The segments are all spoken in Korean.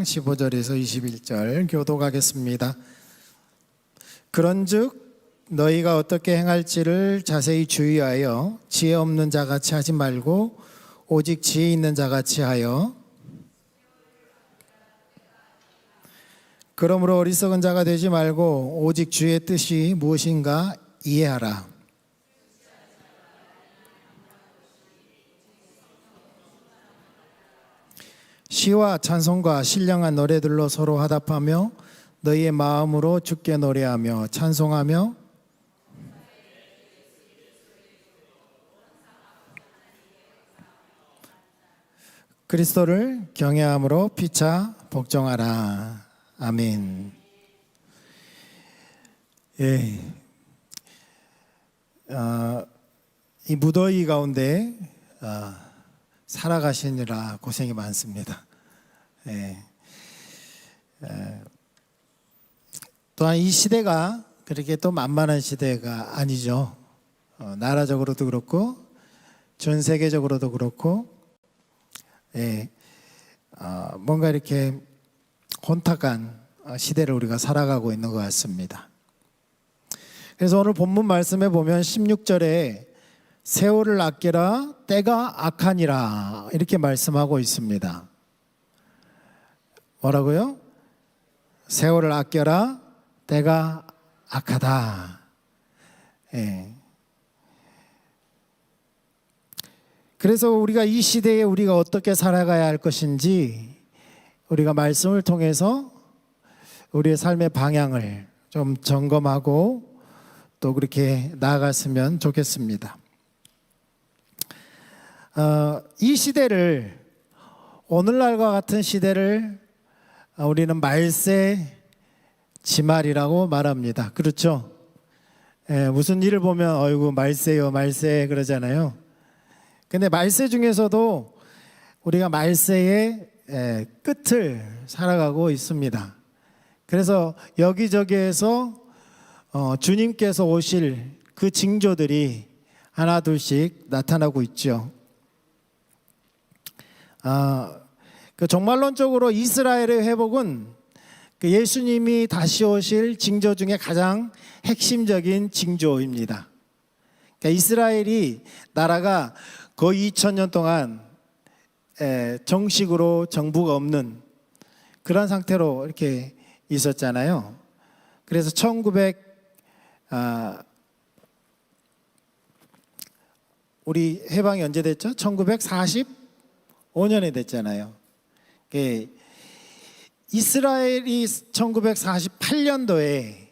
15절에서 21절 교독하겠습니다. 그런즉 너희가 어떻게 행할지를 자세히 주의하여 지혜 없는 자같이 하지 말고 오직 지혜 있는 자같이 하여, 그러므로 어리석은 자가 되지 말고 오직 주의 뜻이 무엇인가 이해하라. 시와 찬송과 신령한 노래들로 서로 화답하며 너희의 마음으로 주께 노래하며 찬송하며 그리스도를 경외함으로 피차 복종하라. 아멘. 이 무더위 가운데 살아가시느라 고생이 많습니다. 또한 이 시대가 그렇게 또 만만한 시대가 아니죠. 나라적으로도 그렇고 전 세계적으로도 그렇고 뭔가 이렇게 혼탁한 시대를 우리가 살아가고 있는 것 같습니다. 그래서 오늘 본문 말씀에 보면 16절에 세월을 아끼라 때가 악하니라 이렇게 말씀하고 있습니다. 뭐라고요? 세월을 아껴라 때가 악하다. 그래서 우리가 이 시대에 우리가 어떻게 살아가야 할 것인지 우리가 말씀을 통해서 우리의 삶의 방향을 좀 점검하고 또 그렇게 나아갔으면 좋겠습니다. 이 시대를, 오늘날과 같은 시대를 우리는 말세 지말이라고 말합니다. 그렇죠? 무슨 일을 보면 어이구 말세요 말세 그러잖아요. 근데 말세 중에서도 우리가 말세의 끝을 살아가고 있습니다. 그래서 여기저기에서 주님께서 오실 그 징조들이 하나 둘씩 나타나고 있죠. 그 종말론적으로 이스라엘의 회복은 그 예수님이 다시 오실 징조 중에 가장 핵심적인 징조입니다. 그러니까 이스라엘이 나라가 거의 2000년 동안 정식으로 정부가 없는 그런 상태로 이렇게 있었잖아요. 그래서 우리 해방이 언제 됐죠? 1945년에 됐잖아요. 이스라엘이 1948년도에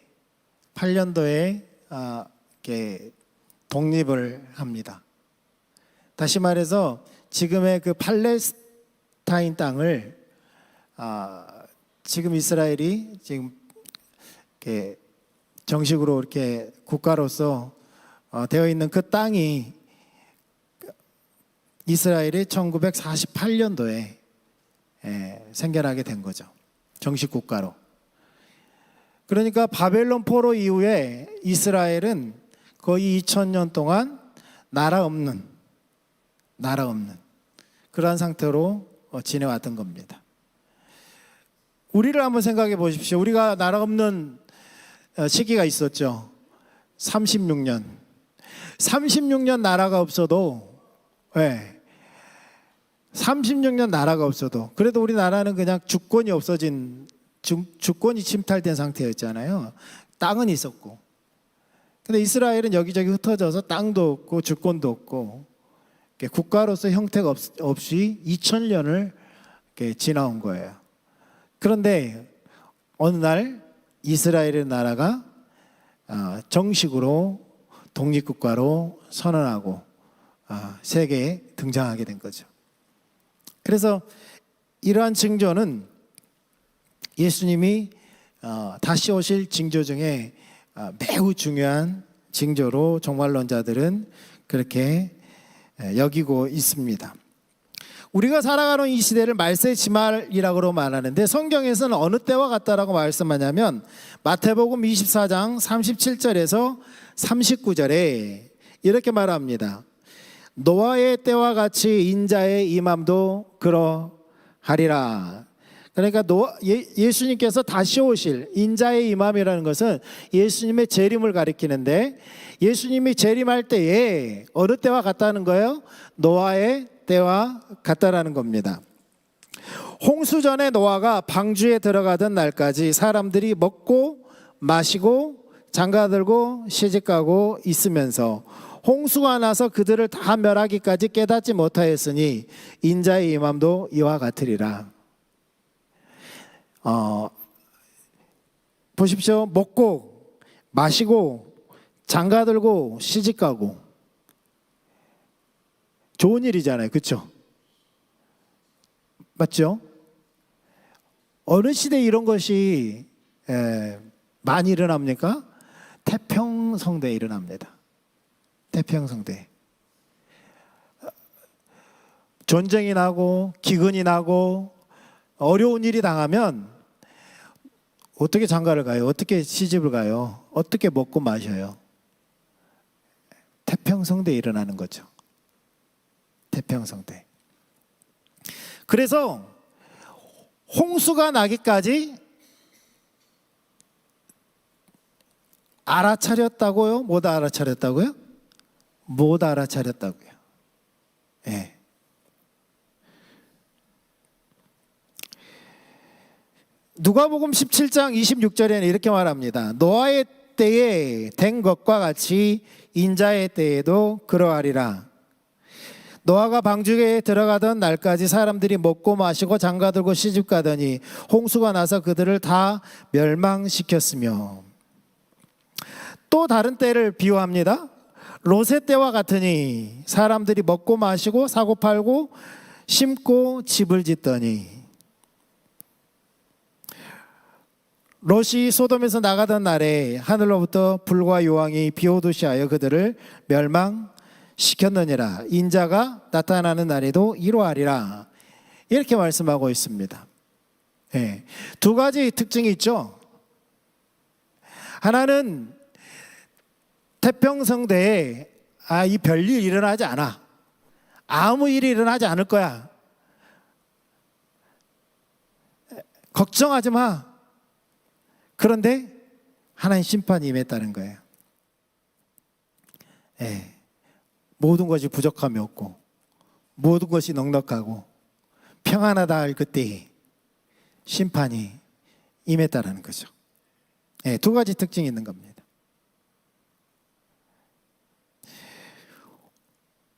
독립을 합니다. 다시 말해서 지금의 그 팔레스타인 땅을 지금 이스라엘이 지금 이렇게 정식으로 이렇게 국가로서 되어 있는 그 땅이 이스라엘이 1948년도에 생겨나게 된 거죠. 정식 국가로. 그러니까 바벨론 포로 이후에 이스라엘은 거의 2000년 동안 나라 없는 그러한 상태로 지내왔던 겁니다. 우리를 한번 생각해 보십시오. 우리가 나라 없는 시기가 있었죠. 36년 나라가 없어도 36년 나라가 없어도 그래도 우리나라는 그냥 주권이 없어진 주권이 침탈된 상태였잖아요. 땅은 있었고. 근데 이스라엘은 여기저기 흩어져서 땅도 없고 주권도 없고 국가로서 형태가 없이 2000년을 지나온 거예요. 그런데 어느 날 이스라엘의 나라가 정식으로 독립국가로 선언하고 세계에 등장하게 된 거죠. 그래서 이러한 징조는 예수님이 다시 오실 징조 중에 매우 중요한 징조로 종말론자들은 그렇게 여기고 있습니다. 우리가 살아가는 이 시대를 말세 지말이라고 말하는데 성경에서는 어느 때와 같다라고 말씀하냐면 마태복음 24장 37절에서 39절에 이렇게 말합니다. 노아의 때와 같이 인자의 임함도 그러하리라. 그러니까 예수님께서 다시 오실 인자의 임함이라는 것은 예수님의 재림을 가리키는데, 예수님이 재림할 때에 어느 때와 같다는 거예요? 노아의 때와 같다라는 겁니다. 홍수 전에 노아가 방주에 들어가던 날까지 사람들이 먹고 마시고 장가들고 시집가고 있으면서 홍수가 나서 그들을 다 멸하기까지 깨닫지 못하였으니 인자의 임함도 이와 같으리라. 보십시오. 먹고 마시고 장가들고 시집가고 좋은 일이잖아요. 그렇죠? 맞죠? 어느 시대에 이런 것이 많이 일어납니까? 태평성대에 일어납니다. 태평성대. 전쟁이 나고 기근이 나고 어려운 일이 당하면 어떻게 장가를 가요? 어떻게 시집을 가요? 어떻게 먹고 마셔요? 태평성대에 일어나는 거죠. 태평성대. 그래서 홍수가 나기까지 알아차렸다고요? 못 알아차렸다고요? 못 알아차렸다고요. 예. 누가복음 17장 26절에는 이렇게 말합니다. 노아의 때에 된 것과 같이 인자의 때에도 그러하리라. 노아가 방주에 들어가던 날까지 사람들이 먹고 마시고 장가들고 시집가더니 홍수가 나서 그들을 다 멸망시켰으며, 또 다른 때를 비유합니다. 롯의 때와 같으니 사람들이 먹고 마시고 사고 팔고 심고 집을 짓더니, 롯이 소돔에서 나가던 날에 하늘로부터 불과 요왕이 비오듯이 하여 그들을 멸망시켰느니라. 인자가 나타나는 날에도 이러하리라. 이렇게 말씀하고 있습니다. 네. 두 가지 특징이 있죠. 하나는 태평성대에 이 별일 일어나지 않아. 아무 일이 일어나지 않을 거야. 걱정하지 마. 그런데 하나님 심판이 임했다는 거예요. 예. 모든 것이 부족함이 없고 모든 것이 넉넉하고 평안하다 할 그때에 심판이 임했다는 거죠. 예. 두 가지 특징이 있는 겁니다.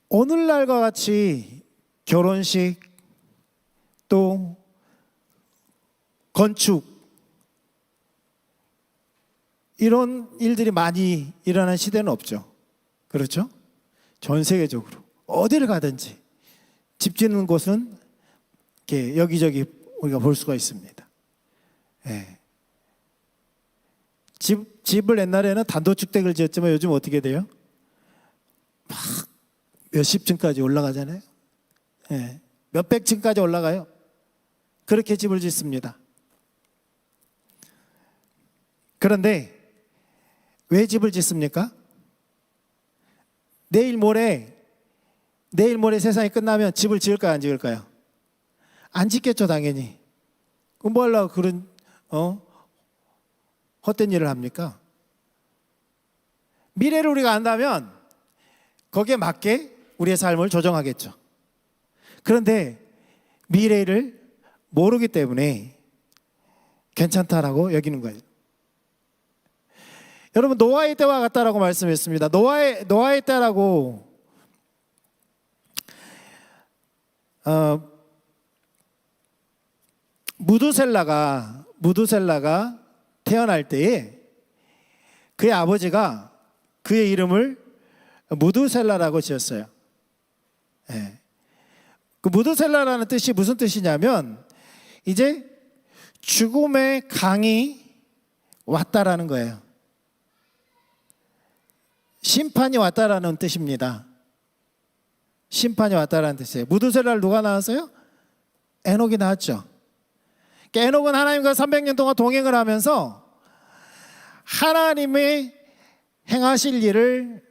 오늘날과 같이 결혼식 또 건축 이런 일들이 많이 일어나는 시대는 없죠. 그렇죠? 전 세계적으로 어디를 가든지 집 짓는 곳은 이렇게 여기저기 우리가 볼 수가 있습니다. 예. 집을 옛날에는 단독주택을 지었지만 요즘 어떻게 돼요? 막 몇십 층까지 올라가잖아요. 예. 몇백 층까지 올라가요. 그렇게 집을 짓습니다. 그런데 왜 집을 짓습니까? 내일 모레 세상이 끝나면 집을 지을까요, 안 지을까요? 안 짓겠죠, 당연히. 그럼 뭐 하려고 그런 헛된 일을 합니까? 미래를 우리가 안다면 거기에 맞게 우리의 삶을 조정하겠죠. 그런데 미래를 모르기 때문에 괜찮다라고 여기는 거예요. 여러분, 노아의 때와 같다라고 말씀했습니다. 노아의 때라고 무두셀라가 태어날 때에 그의 아버지가 그의 이름을 무두셀라라고 지었어요. 네. 그 무두셀라라는 뜻이 무슨 뜻이냐면 이제 죽음의 강이 왔다라는 거예요. 심판이 왔다라는 뜻입니다. 심판이 왔다라는 뜻이에요. 무두셀라를 누가 낳았어요? 에녹이 낳았죠. 에녹은 하나님과 300년 동안 동행을 하면서 하나님의 행하실 일을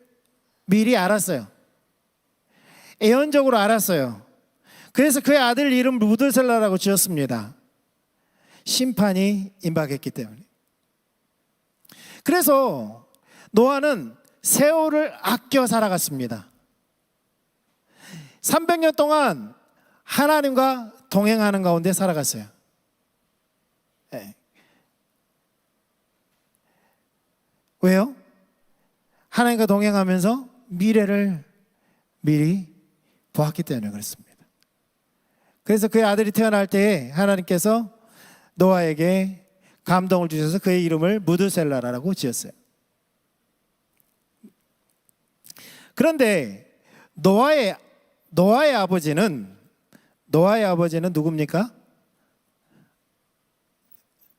미리 알았어요. 예언적으로 알았어요. 그래서 그의 아들 이름 무두셀라라고 지었습니다. 심판이 임박했기 때문에. 그래서 노아는 세월을 아껴 살아갔습니다. 300년 동안 하나님과 동행하는 가운데 살아갔어요. 네. 왜요? 하나님과 동행하면서 미래를 미리 보았기 때문에 그렇습니다. 그래서 그의 아들이 태어날 때에 하나님께서 노아에게 감동을 주셔서 그의 이름을 무드셀라라고 지었어요. 그런데 노아의 아버지는 누굽니까?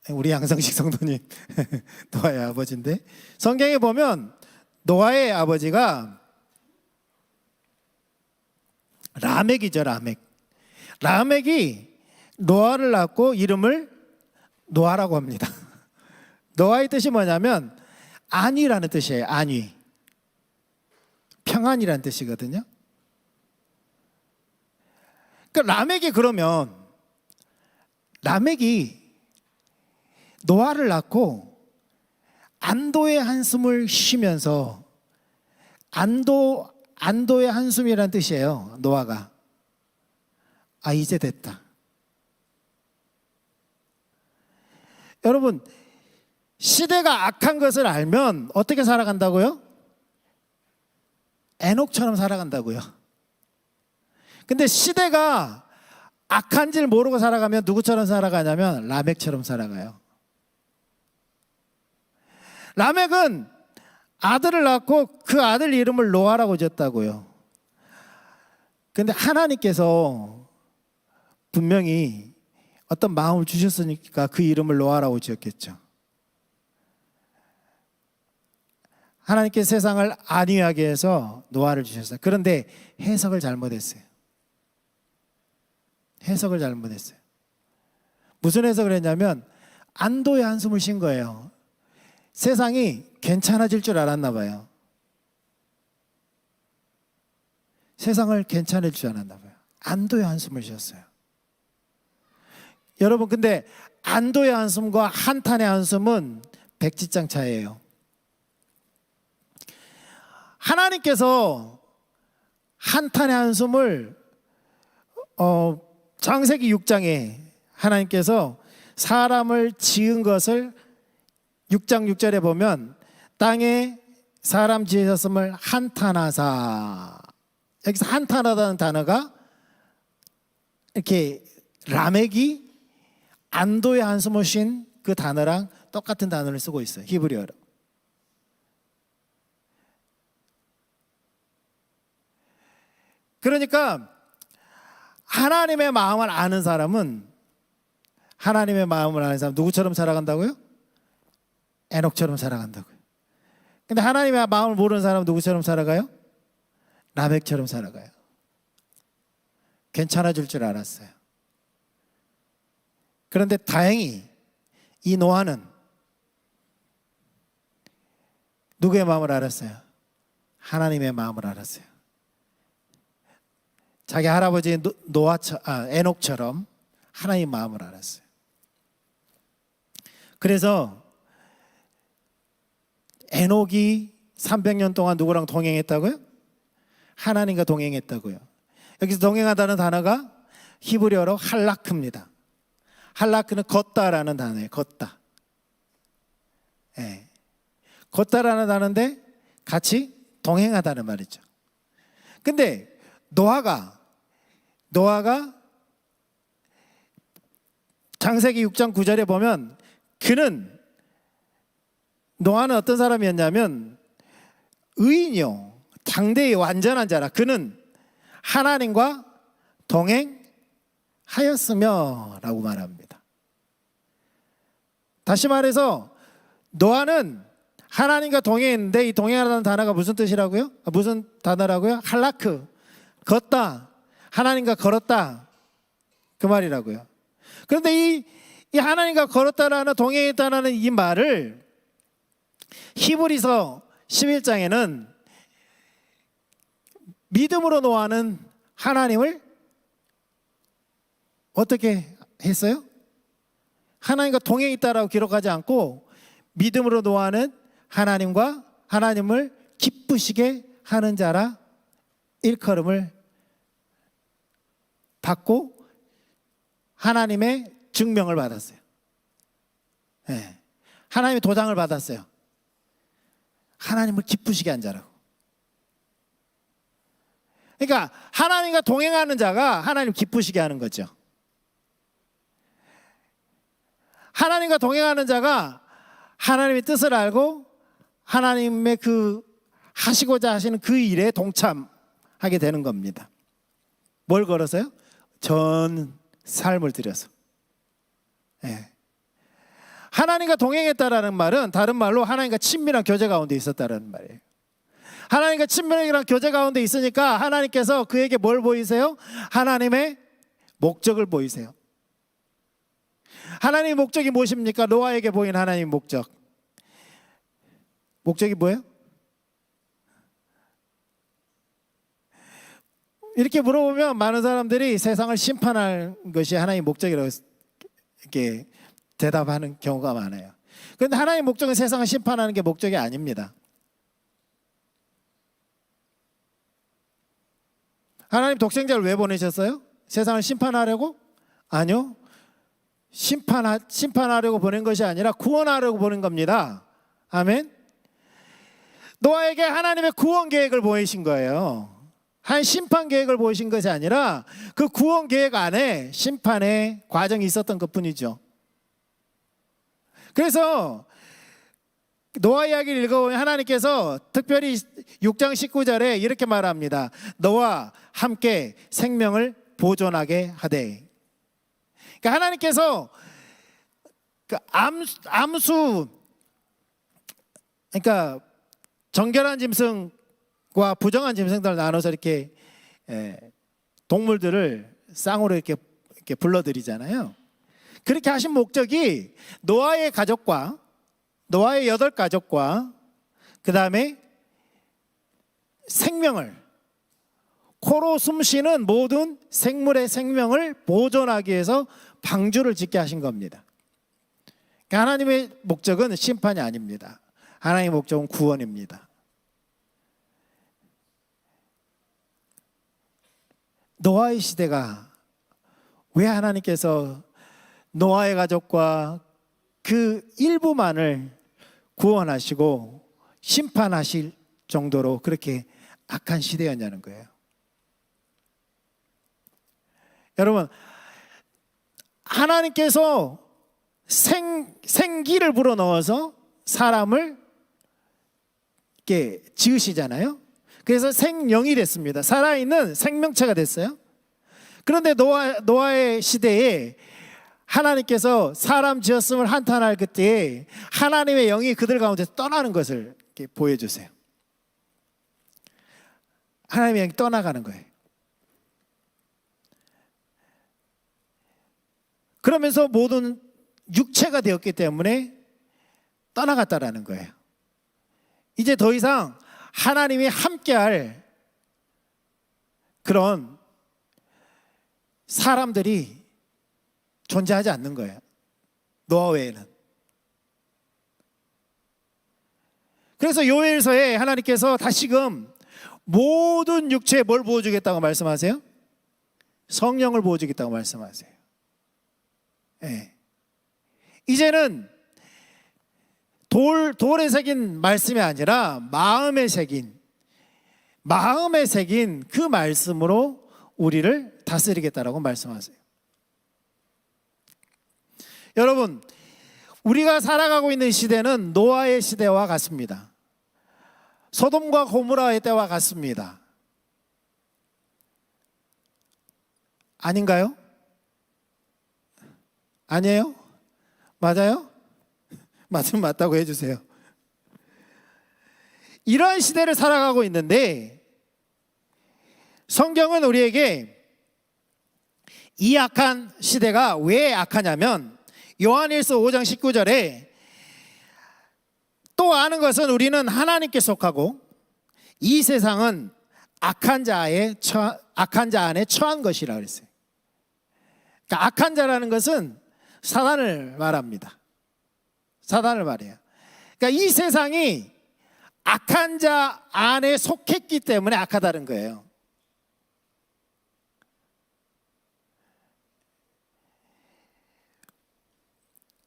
우리 양성식 성도님 노아의 아버지인데, 성경에 보면 노아의 아버지가 라멕이죠. 라멕이 노아를 낳고 이름을 노아라고 합니다. 노아의 뜻이 뭐냐면 안위라는 뜻이에요. 안위, 평안이라는 뜻이거든요. 그러니까 라멕이 노아를 낳고 안도의 한숨을 쉬면서, 안도의 한숨이라는 뜻이에요. 노아가 이제 됐다. 여러분, 시대가 악한 것을 알면 어떻게 살아간다고요? 에녹처럼 살아간다고요. 근데 시대가 악한 줄 모르고 살아가면 누구처럼 살아가냐면 라멕처럼 살아가요. 라멕은 아들을 낳고 그 아들 이름을 노아라고 지었다고요. 근데 하나님께서 분명히 어떤 마음을 주셨으니까 그 이름을 노아라고 지었겠죠. 하나님께서 세상을 안위하게 해서 노아를 주셨어요. 그런데 해석을 잘못했어요. 무슨 해석을 했냐면 안도의 한숨을 쉰 거예요. 세상이 괜찮아질 줄 알았나 봐요. 세상을 괜찮을 줄 알았나 봐요. 안도의 한숨을 쉬었어요. 여러분, 근데 안도의 한숨과 한탄의 한숨은 백지장 차이예요. 하나님께서 한탄의 한숨을 창세기 6장에 하나님께서 사람을 지은 것을 6장 6절에 보면 땅에 사람 지으셨음을 한탄하사, 여기서 한탄하다는 단어가 이렇게 라멕이 안도의 한숨을 쉰 그 단어랑 똑같은 단어를 쓰고 있어요. 히브리어로. 그러니까 하나님의 마음을 아는 사람은, 누구처럼 살아간다고요? 에녹처럼 살아간다고요. 근데 하나님의 마음을 모르는 사람은 누구처럼 살아가요? 라멕처럼 살아가요. 괜찮아질 줄 알았어요. 그런데 다행히 이 노아는 누구의 마음을 알았어요? 하나님의 마음을 알았어요. 자기 할아버지 에녹처럼 하나님의 마음을 알았어요. 그래서 에녹이 300년 동안 누구랑 동행했다고요? 하나님과 동행했다고요. 여기서 동행하다는 단어가 히브리어로 할라크입니다. 할라크는 걷다라는 단어예요. 걷다. 예. 걷다라는 단어인데 같이 동행하다는 말이죠. 근데 노아가 창세기 6장 9절에 보면 노아는 어떤 사람이었냐면 의인이요, 장대의 완전한 자라. 그는 하나님과 동행하였으며 라고 말합니다. 다시 말해서 노아는 하나님과 동행했는데, 이 동행하다는 단어가 무슨 뜻이라고요? 무슨 단어라고요? 할라크, 걷다, 하나님과 걸었다, 그 말이라고요. 그런데 이 하나님과 걸었다라는, 동행했다라는 이 말을 히브리서 11장에는 믿음으로 노아는 하나님을 어떻게 했어요? 하나님과 동행이 있다라고 기록하지 않고 믿음으로 노아는 하나님과 하나님을 기쁘시게 하는 자라 일컬음을 받고 하나님의 증명을 받았어요. 네. 하나님의 도장을 받았어요. 하나님을 기쁘시게 한 자라고. 그러니까 하나님과 동행하는 자가 하나님 기쁘시게 하는 거죠. 하나님과 동행하는 자가 하나님의 뜻을 알고 하나님의 그 하시고자 하시는 그 일에 동참하게 되는 겁니다. 뭘 걸어서요? 전 삶을 들여서. 네. 하나님과 동행했다라는 말은 다른 말로 하나님과 친밀한 교제 가운데 있었다라는 말이에요. 하나님과 친밀한 교제 가운데 있으니까 하나님께서 그에게 뭘 보이세요? 하나님의 목적을 보이세요. 하나님의 목적이 무엇입니까? 노아에게 보인 하나님의 목적. 목적이 뭐예요? 이렇게 물어보면 많은 사람들이 세상을 심판할 것이 하나님의 목적이라고 이렇게 대답하는 경우가 많아요. 그런데 하나님의 목적은 세상을 심판하는 게 목적이 아닙니다. 하나님 독생자를 왜 보내셨어요? 세상을 심판하려고? 아니요. 심판하려고 보낸 것이 아니라 구원하려고 보낸 겁니다. 아멘. 노아에게 하나님의 구원 계획을 보이신 거예요. 한 심판 계획을 보이신 것이 아니라 그 구원 계획 안에 심판의 과정이 있었던 것뿐이죠. 그래서 노아 이야기를 읽어보면 하나님께서 특별히 6장 19절에 이렇게 말합니다. 너와 함께 생명을 보존하게 하되. 그러니까 하나님께서 그 암수, 그러니까 정결한 짐승과 부정한 짐승들을 나눠서 이렇게 동물들을 쌍으로 이렇게 불러들이잖아요. 그렇게 하신 목적이 노아의 가족과 노아의 8가족과 그 다음에 생명을, 코로 숨쉬는 모든 생물의 생명을 보존하기 위해서 방주를 짓게 하신 겁니다. 그러니까 하나님의 목적은 심판이 아닙니다. 하나님의 목적은 구원입니다. 노아의 시대가 왜 하나님께서 노아의 가족과 그 일부만을 구원하시고 심판하실 정도로 그렇게 악한 시대였냐는 거예요. 여러분, 하나님께서 생기를 불어넣어서 사람을 이렇게 지으시잖아요. 그래서 생명이 됐습니다. 살아있는 생명체가 됐어요. 그런데 노아의 시대에 하나님께서 사람 지었음을 한탄할 그때에 하나님의 영이 그들 가운데서 떠나는 것을 이렇게 보여주세요. 하나님의 영이 떠나가는 거예요. 그러면서 모든 육체가 되었기 때문에 떠나갔다라는 거예요. 이제 더 이상 하나님이 함께할 그런 사람들이 존재하지 않는 거예요. 노아 외에는. 그래서 요엘서에 하나님께서 다시금 모든 육체에 뭘 부어주겠다고 말씀하세요? 성령을 부어주겠다고 말씀하세요. 네. 이제는 돌에 새긴 말씀이 아니라 마음에 새긴 그 말씀으로 우리를 다스리겠다라고 말씀하세요. 여러분, 우리가 살아가고 있는 시대는 노아의 시대와 같습니다. 소돔과 고모라의 때와 같습니다. 아닌가요? 아니에요? 맞아요? 맞으면 맞다고 해주세요. 이러한 시대를 살아가고 있는데 성경은 우리에게 이 악한 시대가 왜 악하냐면 요한일서 5장 19절에 또 아는 것은 우리는 하나님께 속하고 이 세상은 악한 자 안에 처한 것이라 그랬어요. 그러니까 악한 자라는 것은 사단을 말합니다. 사단을 말해요. 그러니까 이 세상이 악한 자 안에 속했기 때문에 악하다는 거예요.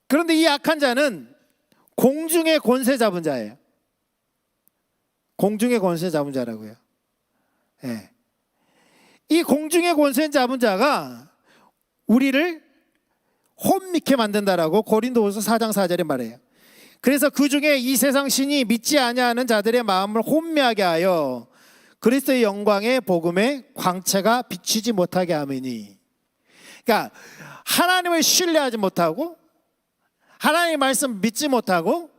그런데 이 악한 자는 공중의 권세 잡은 자예요. 공중의 권세 잡은 자라고요. 예. 이 공중의 권세 잡은 자가 우리를 혼미케 만든다라고 고린도후서 4장 4절에 말해요. 그래서 그 중에 이 세상 신이 믿지 아니하는 자들의 마음을 혼미하게 하여 그리스도의 영광의 복음의 광채가 비치지 못하게 하매니. 그러니까 하나님을 신뢰하지 못하고 하나님의 말씀 믿지 못하고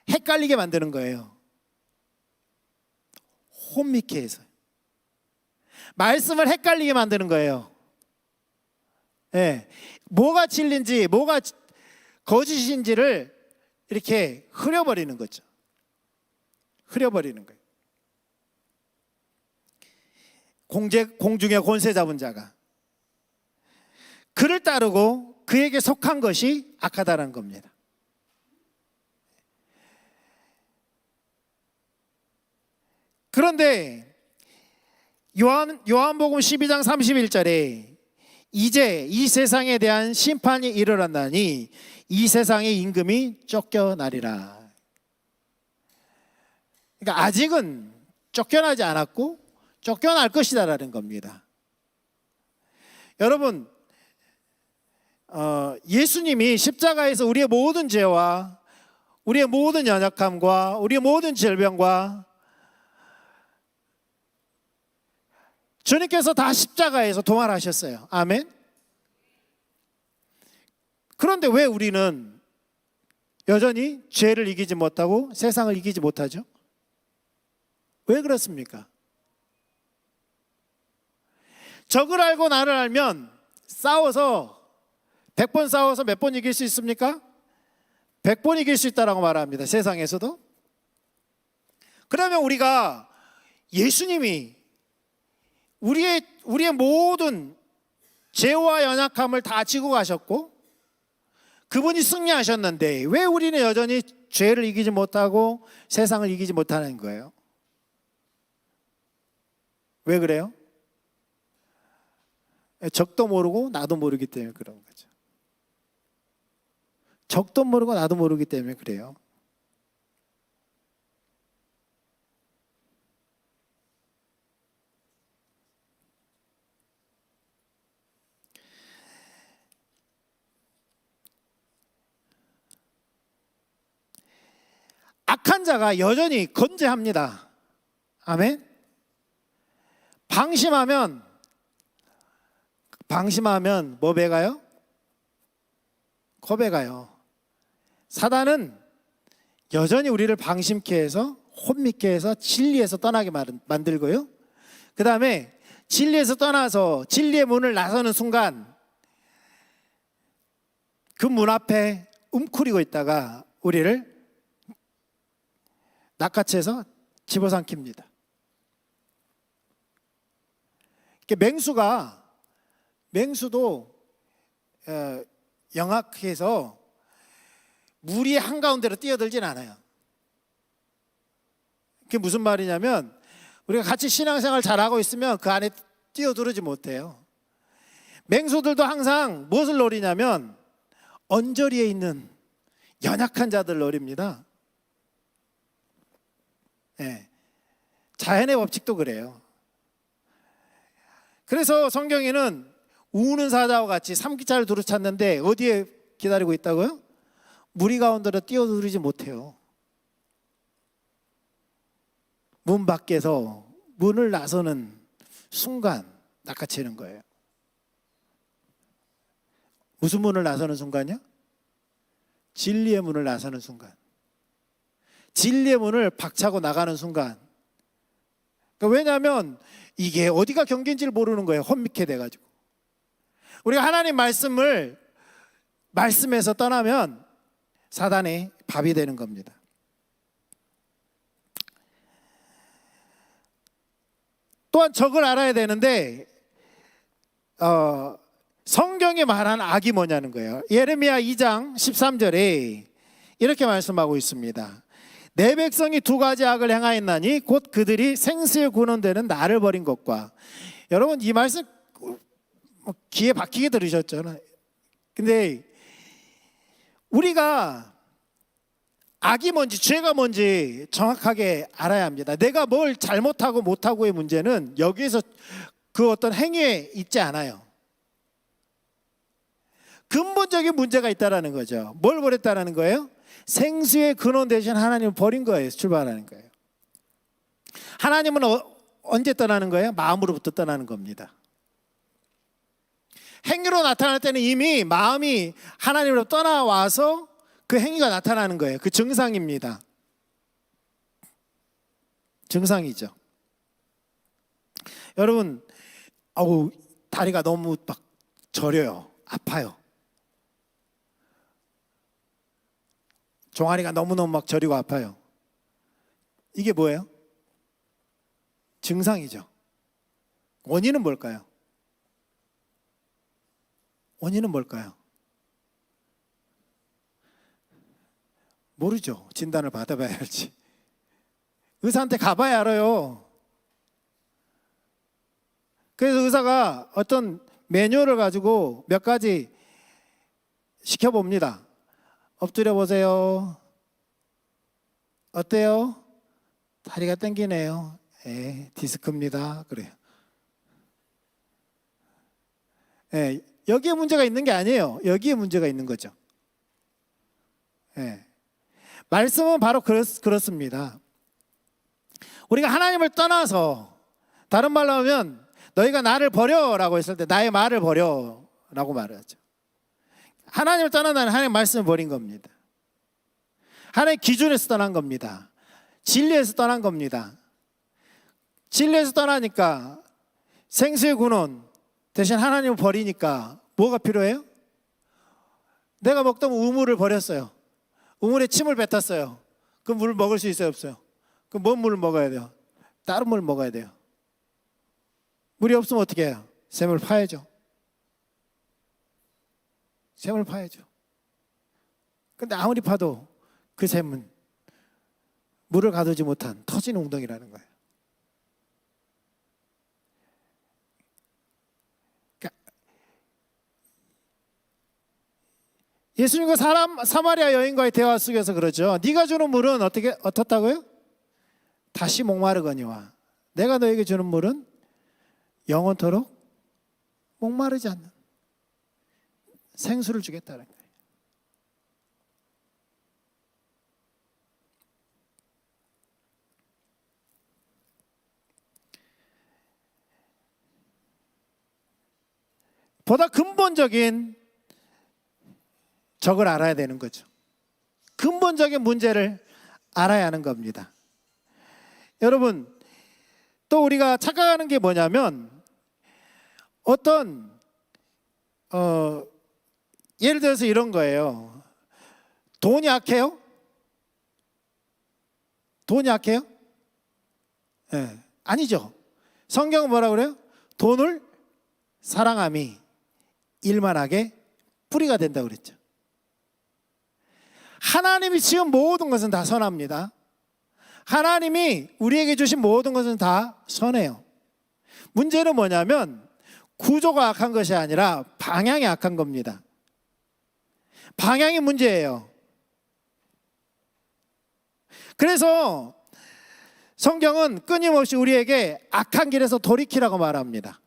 헷갈리게 만드는 거예요. 혼미케 해서 말씀을 헷갈리게 만드는 거예요. 예, 뭐가 진리인지 뭐가 거짓인지를 이렇게 흐려버리는 거죠. 흐려버리는 거예요. 공중의 권세 잡은 자가 그를 따르고 그에게 속한 것이 악하다는 겁니다. 그런데 요한복음 12장 31절에 이제 이 세상에 대한 심판이 일어났나니 이 세상의 임금이 쫓겨나리라. 그러니까 아직은 쫓겨나지 않았고 쫓겨날 것이다라는 겁니다. 여러분, 예수님이 십자가에서 우리의 모든 죄와 우리의 모든 연약함과 우리의 모든 질병과 주님께서 다 십자가에서 도말하셨어요. 아멘. 그런데 왜 우리는 여전히 죄를 이기지 못하고 세상을 이기지 못하죠? 왜 그렇습니까? 적을 알고 나를 알면 싸워서 100번 싸워서 몇 번 이길 수 있습니까? 100번 이길 수 있다라고 말합니다. 세상에서도. 그러면 우리가 예수님이 우리의 모든 죄와 연약함을 다 지고 가셨고 그분이 승리하셨는데 왜 우리는 여전히 죄를 이기지 못하고 세상을 이기지 못하는 거예요? 왜 그래요? 적도 모르고 나도 모르기 때문에 그런 거죠. 적도 모르고 나도 모르기 때문에 그래요. 악한 자가 여전히 건재합니다. 아멘. 방심하면 뭐 배가요? 겁에 가요. 사단은 여전히 우리를 방심케 해서 혼미케 해서 진리에서 떠나게 만들고요. 그 다음에 진리에서 떠나서 진리의 문을 나서는 순간 그 문 앞에 움츠리고 있다가 우리를 낚아채서 집어삼킵니다. 맹수도 영악해서 무리 한가운데로 뛰어들진 않아요. 그게 무슨 말이냐면 우리가 같이 신앙생활 잘하고 있으면 그 안에 뛰어들지 못해요. 맹수들도 항상 무엇을 노리냐면 언저리에 있는 연약한 자들 노립니다. 네. 자연의 법칙도 그래요. 그래서 성경에는 우는 사자와 같이 삼키차를 두루 찾는데 어디에 기다리고 있다고요? 무리 가운데로 뛰어들지 못해요. 문 밖에서 문을 나서는 순간 낚아채는 거예요. 무슨 문을 나서는 순간이요? 진리의 문을 나서는 순간. 진리의 문을 박차고 나가는 순간. 그러니까 왜냐하면 이게 어디가 경계인지를 모르는 거예요. 혼미케 돼가지고. 우리가 하나님 말씀에서 떠나면 사단의 밥이 되는 겁니다. 또한 적을 알아야 되는데 성경이 말하는 악이 뭐냐는 거예요. 예레미야 2장 13절에 이렇게 말씀하고 있습니다. 내 백성이 두 가지 악을 행하였나니 곧 그들이 생수의 근원되는 나를 버린 것과. 여러분 이 말씀 귀에 박히게 들으셨죠? 근데 우리가 악이 뭔지 죄가 뭔지 정확하게 알아야 합니다. 내가 뭘 잘못하고 못하고의 문제는 여기에서 그 어떤 행위에 있지 않아요. 근본적인 문제가 있다라는 거죠. 뭘 버렸다라는 거예요? 생수의 근원 대신 하나님을 버린 거예요. 출발하는 거예요. 하나님은 언제 떠나는 거예요? 마음으로부터 떠나는 겁니다. 행위로 나타날 때는 이미 마음이 하나님으로 떠나와서 그 행위가 나타나는 거예요. 그 증상입니다. 증상이죠. 여러분, 다리가 너무 막 저려요. 아파요. 종아리가 너무너무 막 저리고 아파요. 이게 뭐예요? 증상이죠. 원인은 뭘까요? 원인은 뭘까요? 모르죠. 진단을 받아봐야 할지. 의사한테 가봐야 알아요. 그래서 의사가 어떤 매뉴얼을 가지고 몇 가지 시켜봅니다. 엎드려 보세요. 어때요? 다리가 땡기네요. 디스크입니다. 그래요. 여기에 문제가 있는 게 아니에요. 여기에 문제가 있는 거죠. 말씀은 바로 그렇습니다. 우리가 하나님을 떠나서, 다른 말로 하면 너희가 나를 버려라고 했을 때 나의 말을 버려라고 말하죠. 하나님을 떠나는 하나님의 말씀을 버린 겁니다. 하나님의 기준에서 떠난 겁니다. 진리에서 떠난 겁니다. 진리에서 떠나니까 생수의 근원 대신 하나님을 버리니까 뭐가 필요해요? 내가 먹던 우물을 버렸어요. 우물에 침을 뱉었어요. 그 물을 먹을 수 있어요, 없어요? 그럼 뭔 물을 먹어야 돼요? 다른 물을 먹어야 돼요. 물이 없으면 어떻게 해요? 샘을 파야죠. 샘을 파야죠. 근데 아무리 파도 그 샘은 물을 가두지 못한 터진 웅덩이라는 거예요. 그러니까 예수님과 사마리아 여인과의 대화 속에서 그러죠. 네가 주는 물은 어떻다고요? 다시 목마르거니와 내가 너에게 주는 물은 영원토록 목마르지 않는 생수를 주겠다는 거예요. 보다 근본적인 적을 알아야 되는 거죠. 근본적인 문제를 알아야 하는 겁니다. 여러분, 또 우리가 착각하는 게 뭐냐면 어떤 예를 들어서 이런 거예요. 돈이 약해요? 돈이 약해요? 아니죠. 성경은 뭐라 그래요? 돈을 사랑함이 일만하게 뿌리가 된다고 그랬죠. 하나님이 지은 모든 것은 다 선합니다. 하나님이 우리에게 주신 모든 것은 다 선해요. 문제는 뭐냐면 구조가 악한 것이 아니라 방향이 악한 겁니다. 방향이 문제예요. 그래서 성경은 끊임없이 우리에게 악한 길에서 돌이키라고 말합니다.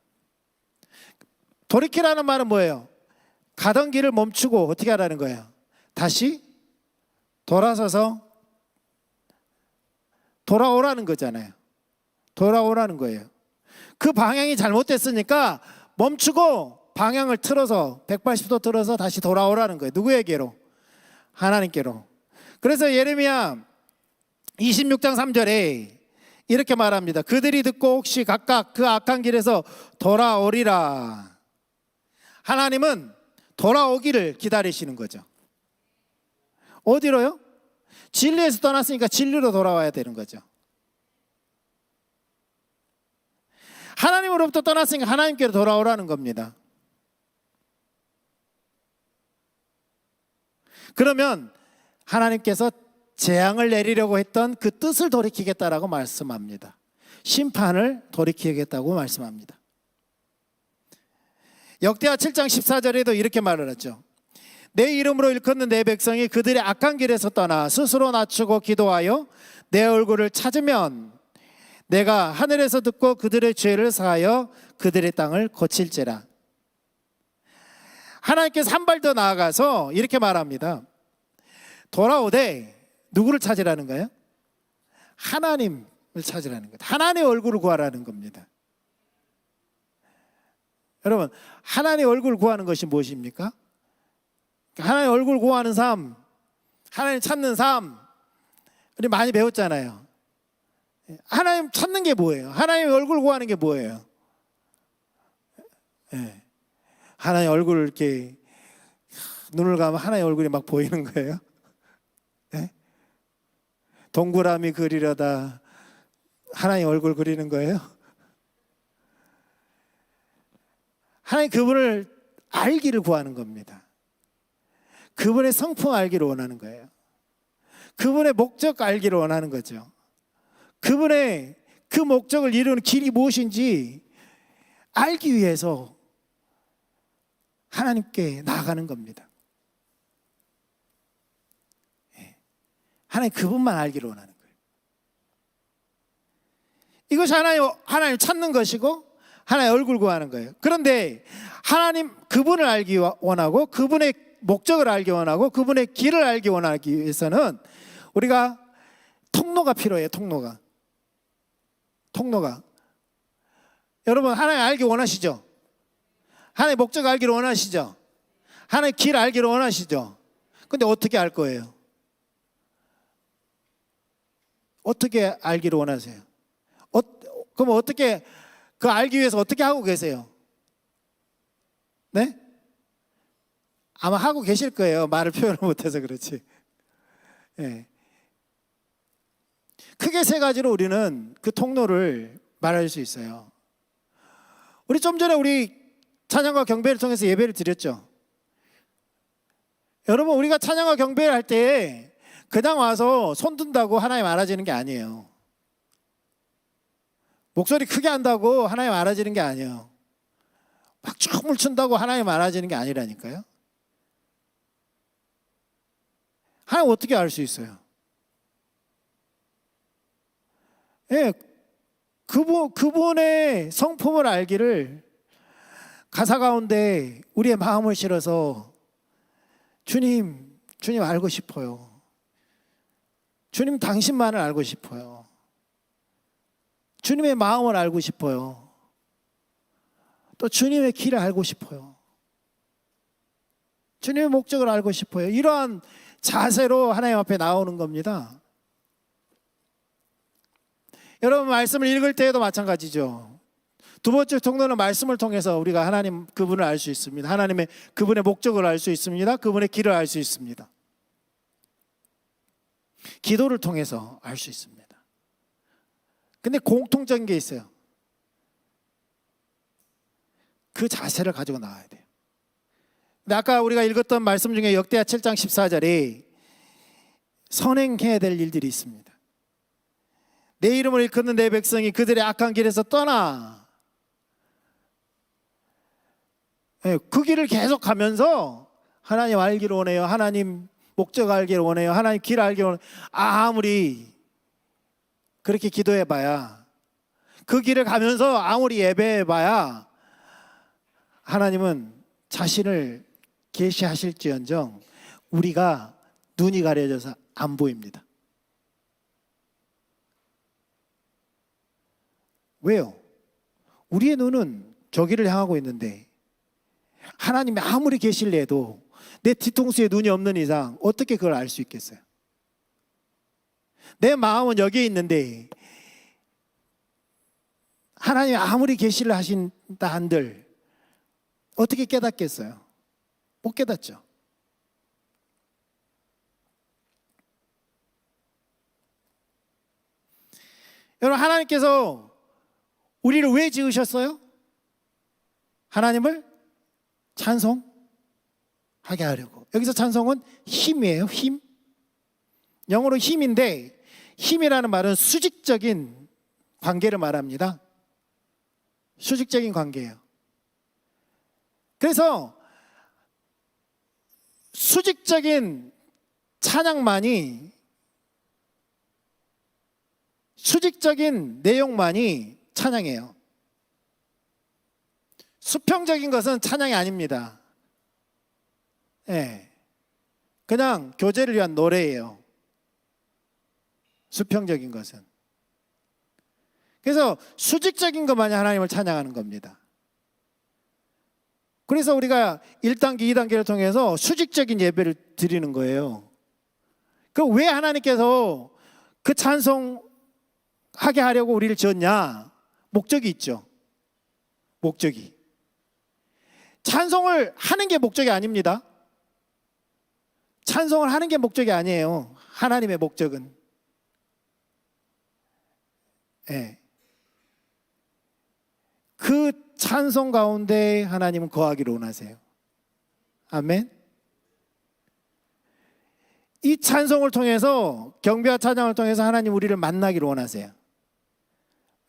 돌이키라는 말은 뭐예요? 가던 길을 멈추고 어떻게 하라는 거예요? 다시 돌아서서 돌아오라는 거잖아요. 돌아오라는 거예요. 그 방향이 잘못됐으니까 멈추고 방향을 틀어서 180도 틀어서 다시 돌아오라는 거예요. 누구에게로? 하나님께로. 그래서 예레미야 26장 3절에 이렇게 말합니다. 그들이 듣고 혹시 각각 그 악한 길에서 돌아오리라. 하나님은 돌아오기를 기다리시는 거죠. 어디로요? 진리에서 떠났으니까 진리로 돌아와야 되는 거죠. 하나님으로부터 떠났으니까 하나님께로 돌아오라는 겁니다. 그러면 하나님께서 재앙을 내리려고 했던 그 뜻을 돌이키겠다라고 말씀합니다. 심판을 돌이키겠다고 말씀합니다. 역대하 7장 14절에도 이렇게 말을 하죠. 내 이름으로 일컫는 내 백성이 그들의 악한 길에서 떠나 스스로 낮추고 기도하여 내 얼굴을 찾으면 내가 하늘에서 듣고 그들의 죄를 사하여 그들의 땅을 고칠지라. 하나님께서 한 발 더 나아가서 이렇게 말합니다. 돌아오되 누구를 찾으라는 거예요? 하나님을 찾으라는 거예요. 하나님의 얼굴을 구하라는 겁니다. 여러분, 하나님의 얼굴을 구하는 것이 무엇입니까? 하나님의 얼굴 구하는 삶, 하나님 찾는 삶, 우리 많이 배웠잖아요. 하나님 찾는 게 뭐예요? 하나님의 얼굴 구하는 게 뭐예요? 네. 하나님 얼굴을 이렇게 눈을 감으면 하나님 얼굴이 막 보이는 거예요? 네? 동그라미 그리려다 하나님 얼굴 그리는 거예요? 하나님 그분을 알기를 구하는 겁니다. 그분의 성품 알기를 원하는 거예요. 그분의 목적 알기를 원하는 거죠. 그분의 그 목적을 이루는 길이 무엇인지 알기 위해서 하나님께 나아가는 겁니다. 하나님 그분만 알기를 원하는 거예요. 이것이 하나님 찾는 것이고 하나님의 얼굴 구하는 거예요. 그런데 하나님 그분을 알기 원하고 그분의 목적을 알기 원하고 그분의 길을 알기 원하기 위해서는 우리가 통로가 필요해요. 통로가. 여러분 하나님 알기 원하시죠? 하나님의 목적 알기를 원하시죠? 하나님의 길 알기를 원하시죠? 근데 어떻게 알 거예요? 어떻게 알기를 원하세요? 그럼 어떻게 그 알기 위해서 어떻게 하고 계세요? 네? 아마 하고 계실 거예요. 말을 표현을 못해서 그렇지. 네. 크게 세 가지로 우리는 그 통로를 말할 수 있어요. 우리 좀 전에 우리 찬양과 경배를 통해서 예배를 드렸죠. 여러분 우리가 찬양과 경배를 할 때 그냥 와서 손 든다고 하나님 알아지는 게 아니에요. 목소리 크게 한다고 하나님 알아지는 게 아니에요. 막 춤을 춘다고 하나님 알아지는 게 아니라니까요. 하나님 어떻게 알 수 있어요? 예, 그분의 성품을 알기를 가사 가운데 우리의 마음을 실어서 주님 알고 싶어요. 주님 당신만을 알고 싶어요. 주님의 마음을 알고 싶어요. 또 주님의 길을 알고 싶어요. 주님의 목적을 알고 싶어요. 이러한 자세로 하나님 앞에 나오는 겁니다. 여러분 말씀을 읽을 때에도 마찬가지죠. 두 번째 통로는 말씀을 통해서 우리가 하나님 그분을 알 수 있습니다. 하나님의 그분의 목적을 알 수 있습니다. 그분의 길을 알 수 있습니다. 기도를 통해서 알 수 있습니다. 근데 공통적인 게 있어요. 그 자세를 가지고 나와야 돼요. 근데 아까 우리가 읽었던 말씀 중에 역대하 7장 14절에 선행해야 될 일들이 있습니다. 내 이름을 일컫는 내 백성이 그들의 악한 길에서 떠나. 그 길을 계속 가면서 하나님 알기를 원해요. 하나님 목적 알기를 원해요. 하나님 길 알기를 원해요. 아무리 그렇게 기도해봐야, 그 길을 가면서 아무리 예배해봐야 하나님은 자신을 계시하실지언정 우리가 눈이 가려져서 안 보입니다. 왜요? 우리의 눈은 저기를 향하고 있는데 하나님이 아무리 계실래 해도 내 뒤통수에 눈이 없는 이상 어떻게 그걸 알 수 있겠어요? 내 마음은 여기에 있는데 하나님이 아무리 계시를 하신다 한들 어떻게 깨닫겠어요? 못 깨닫죠. 여러분 하나님께서 우리를 왜 지으셨어요? 하나님을 찬송하기 하게 하려고. 여기서 찬송은 힘이에요. 힘. 영어로 힘인데, 힘이라는 말은 수직적인 관계를 말합니다. 수직적인 관계예요. 그래서 수직적인 찬양만이, 수직적인 내용만이 찬양이에요. 수평적인 것은 찬양이 아닙니다. 예, 그냥 교제를 위한 노래예요. 수평적인 것은. 그래서 수직적인 것만이 하나님을 찬양하는 겁니다. 그래서 우리가 1단계, 2단계를 통해서 수직적인 예배를 드리는 거예요. 그럼 왜 하나님께서 그 찬송하게 하려고 우리를 지었냐? 목적이 있죠. 목적이. 찬송을 하는 게 목적이 아닙니다. 찬송을 하는 게 목적이 아니에요. 하나님의 목적은. 예. 그 찬송 가운데 하나님은 거하기를 원하세요. 아멘. 이 찬송을 통해서, 경배와 찬양을 통해서 하나님 우리를 만나기를 원하세요.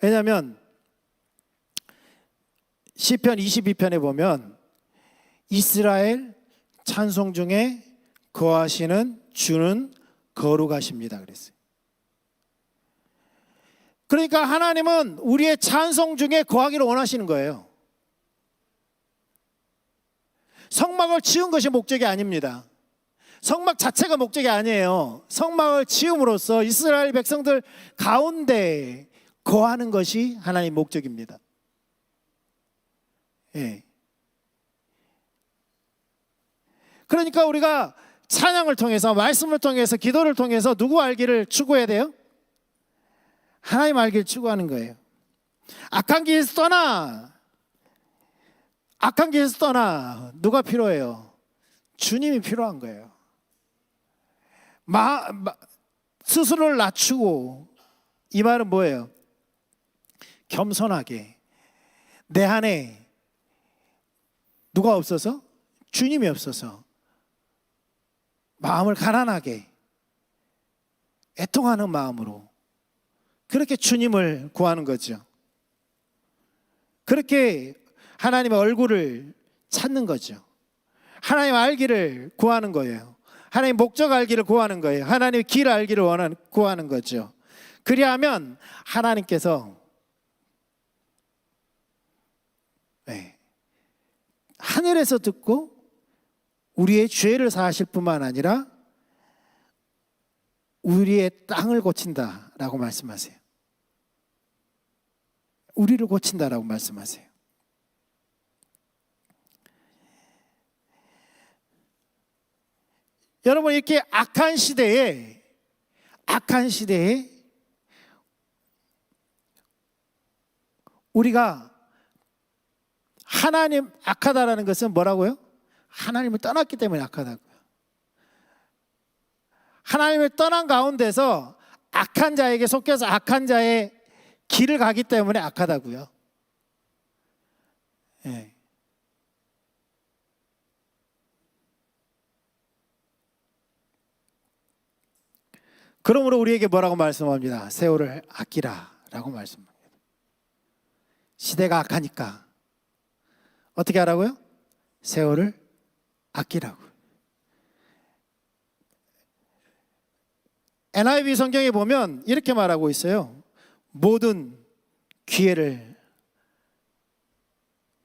왜냐하면 시편 22편에 보면 이스라엘 찬송 중에 거하시는 주는 거룩하십니다 그랬어요. 그러니까 하나님은 우리의 찬송 중에 거하기를 원하시는 거예요. 성막을 지은 것이 목적이 아닙니다. 성막 자체가 목적이 아니에요. 성막을 지음으로써 이스라엘 백성들 가운데 거하는 것이 하나님의 목적입니다. 예. 그러니까 우리가 찬양을 통해서, 말씀을 통해서, 기도를 통해서 누구 알기를 추구해야 돼요? 하나님 알기를 추구하는 거예요. 악한 길에서 떠나. 악한 길에서 떠나. 누가 필요해요? 주님이 필요한 거예요. 스스로를 낮추고, 이 말은 뭐예요? 겸손하게. 내 안에 누가 없어서? 주님이 없어서 마음을 가난하게 애통하는 마음으로 그렇게 주님을 구하는 거죠. 그렇게 하나님의 얼굴을 찾는 거죠. 하나님 알기를 구하는 거예요. 하나님 목적 알기를 구하는 거예요. 하나님의 길 알기를 구하는 거죠. 그리하면 하나님께서 하늘에서 듣고 우리의 죄를 사하실 뿐만 아니라 우리의 땅을 고친다라고 말씀하세요. 우리를 고친다라고 말씀하세요. 여러분, 이렇게 악한 시대에 우리가 하나님, 악하다라는 것은 뭐라고요? 하나님을 떠났기 때문에 악하다고요. 하나님을 떠난 가운데서 악한 자에게 속해서 악한 자의 길을 가기 때문에 악하다고요. 예. 그러므로 우리에게 뭐라고 말씀합니다? 세월을 아끼라 라고 말씀합니다. 시대가 악하니까 어떻게 하라고요? 세월을 아끼라고. NIV 성경에 보면 이렇게 말하고 있어요. 모든 기회를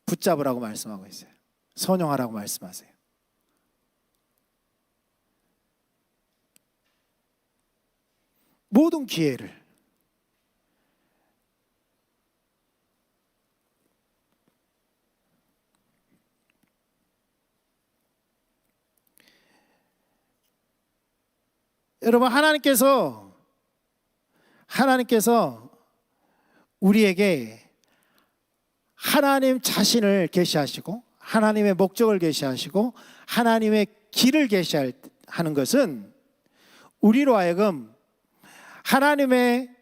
붙잡으라고 말씀하고 있어요. 선용하라고 말씀하세요. 모든 기회를. 여러분, 하나님께서 우리에게 하나님 자신을 계시하시고 하나님의 목적을 계시하시고 하나님의 길을 계시하는 것은 우리로 하여금 하나님의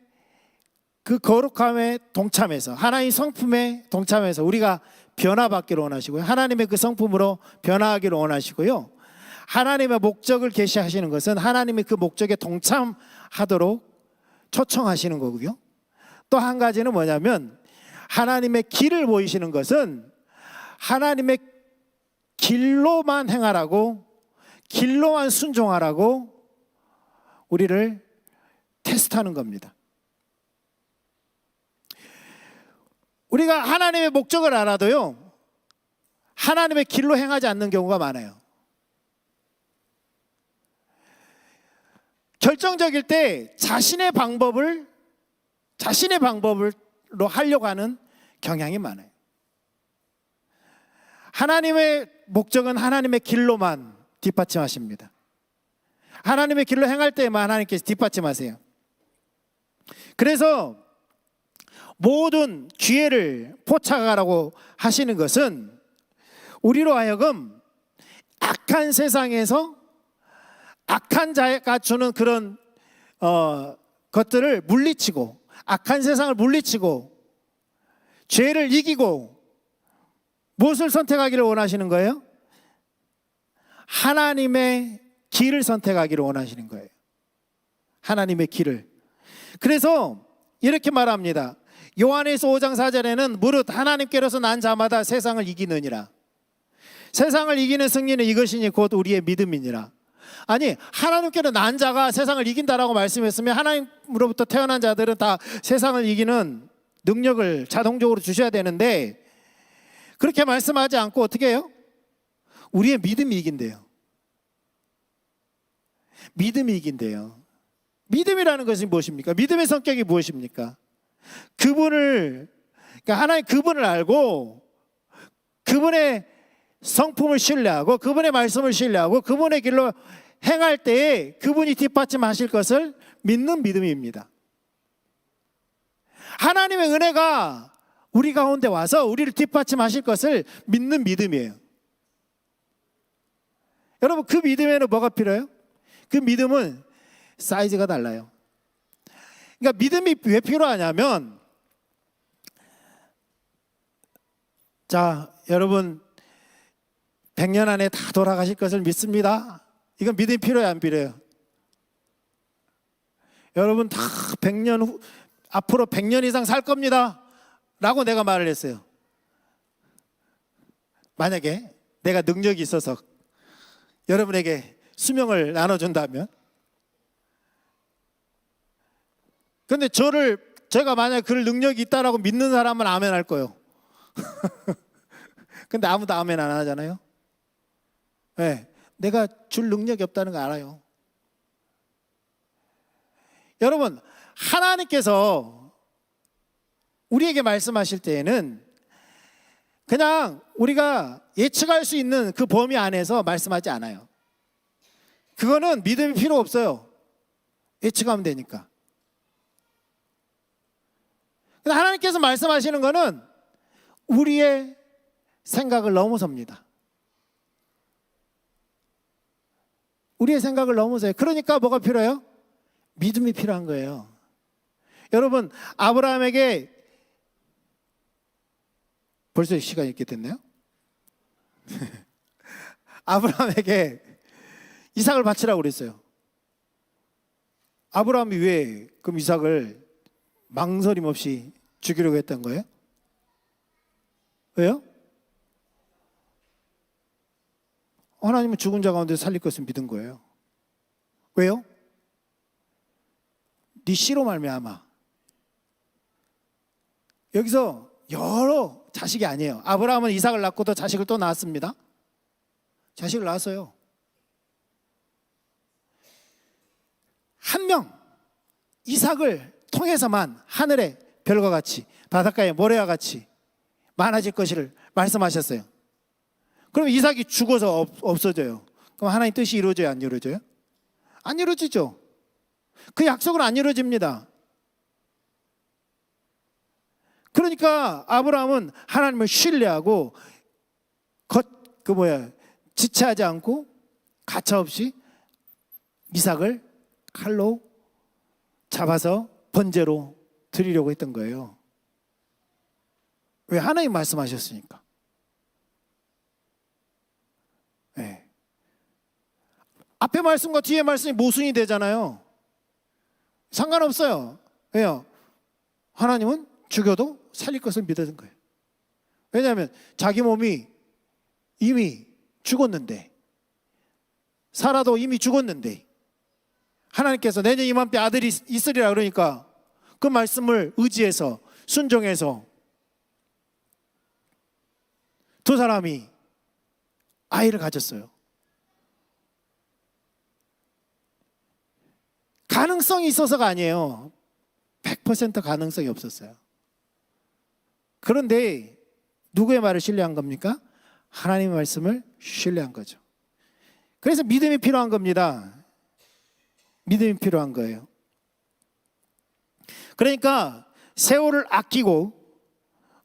그 거룩함에 동참해서, 하나님 성품에 동참해서 우리가 변화받기를 원하시고요, 하나님의 그 성품으로 변화하기를 원하시고요, 하나님의 목적을 계시하시는 것은 하나님이 그 목적에 동참하도록 초청하시는 거고요. 또 한 가지는 뭐냐면 하나님의 길을 보이시는 것은 하나님의 길로만 행하라고, 길로만 순종하라고 우리를 테스트하는 겁니다. 우리가 하나님의 목적을 알아도요, 하나님의 길로 행하지 않는 경우가 많아요. 결정적일 때 자신의 방법으로 하려고 하는 경향이 많아요. 하나님의 목적은 하나님의 길로만 뒷받침하십니다. 하나님의 길로 행할 때만 하나님께서 뒷받침하세요. 그래서 모든 기회를 포착하라고 하시는 것은 우리로 하여금 악한 세상에서 악한 자가 주는 그런 것들을 물리치고, 악한 세상을 물리치고 죄를 이기고 무엇을 선택하기를 원하시는 거예요? 하나님의 길을 선택하기를 원하시는 거예요. 하나님의 길을. 그래서 이렇게 말합니다. 요한에서 5장 4절에는 무릇 하나님께로서 난 자마다 세상을 이기느니라. 세상을 이기는 승리는 이것이니 곧 우리의 믿음이니라. 아니, 하나님께로 난 자가 세상을 이긴다라고 말씀했으면 하나님으로부터 태어난 자들은 다 세상을 이기는 능력을 자동적으로 주셔야 되는데 그렇게 말씀하지 않고 어떻게 해요? 우리의 믿음이 이긴대요. 믿음이 이긴대요. 믿음이라는 것이 무엇입니까? 믿음의 성격이 무엇입니까? 그러니까 하나님 그분을 알고 그분의 성품을 신뢰하고 그분의 말씀을 신뢰하고 그분의 길로 행할 때에 그분이 뒷받침하실 것을 믿는 믿음입니다. 하나님의 은혜가 우리 가운데 와서 우리를 뒷받침하실 것을 믿는 믿음이에요. 여러분, 그 믿음에는 뭐가 필요해요? 그 믿음은 사이즈가 달라요. 그러니까 믿음이 왜 필요하냐면, 자, 여러분 100년 안에 다 돌아가실 것을 믿습니다. 이건 믿음이 필요해요, 안 필요해요? 여러분 다 100년 후, 앞으로 100년 이상 살 겁니다 라고 내가 말을 했어요. 만약에 내가 능력이 있어서 여러분에게 수명을 나눠준다면, 근데 제가 만약에 그럴 능력이 있다라고 믿는 사람은 아멘 할 거예요. 근데 아무도 아멘 안 하잖아요. 네, 내가 줄 능력이 없다는 거 알아요. 여러분, 하나님께서 우리에게 말씀하실 때에는 그냥 우리가 예측할 수 있는 그 범위 안에서 말씀하지 않아요. 그거는 믿음이 필요 없어요. 예측하면 되니까. 근데 하나님께서 말씀하시는 거는 우리의 생각을 넘어섭니다. 우리의 생각을 넘어서요. 그러니까 뭐가 필요해요? 믿음이 필요한 거예요. 여러분, 아브라함에게 벌써 시간이 이렇게 됐네요. 아브라함에게 이삭을 바치라고 그랬어요. 아브라함이 왜 그럼 이삭을 망설임 없이 죽이려고 했던 거예요? 왜요? 하나님은 죽은 자 가운데 살릴 것을 믿은 거예요. 왜요? 네 씨로 말미암아. 여기서 여러 자식이 아니에요. 아브라함은 이삭을 낳고도 자식을 또 낳았습니다. 자식을 낳았어요. 한 명, 이삭을 통해서만 하늘의 별과 같이 바닷가의 모래와 같이 많아질 것을 말씀하셨어요. 그럼 이삭이 죽어서 없어져요. 그럼 하나님 뜻이 이루어져요, 안 이루어져요? 안 이루어지죠. 그 약속은 안 이루어집니다. 그러니까 아브라함은 하나님을 신뢰하고 지체하지 않고 가차없이 이삭을 칼로 잡아서 번제로 드리려고 했던 거예요. 왜? 하나님 말씀하셨으니까. 네. 앞에 말씀과 뒤에 말씀이 모순이 되잖아요. 상관없어요. 왜요? 하나님은 죽여도 살릴 것을 믿었던 거예요. 왜냐하면 자기 몸이 이미 죽었는데, 살아도 이미 죽었는데 하나님께서 내년 이맘때 아들이 있으리라 그러니까 그 말씀을 의지해서 순종해서 두 사람이 아이를 가졌어요. 가능성이 있어서가 아니에요. 100% 가능성이 없었어요. 그런데 누구의 말을 신뢰한 겁니까? 하나님의 말씀을 신뢰한 거죠. 그래서 믿음이 필요한 겁니다. 믿음이 필요한 거예요. 그러니까 세월을 아끼고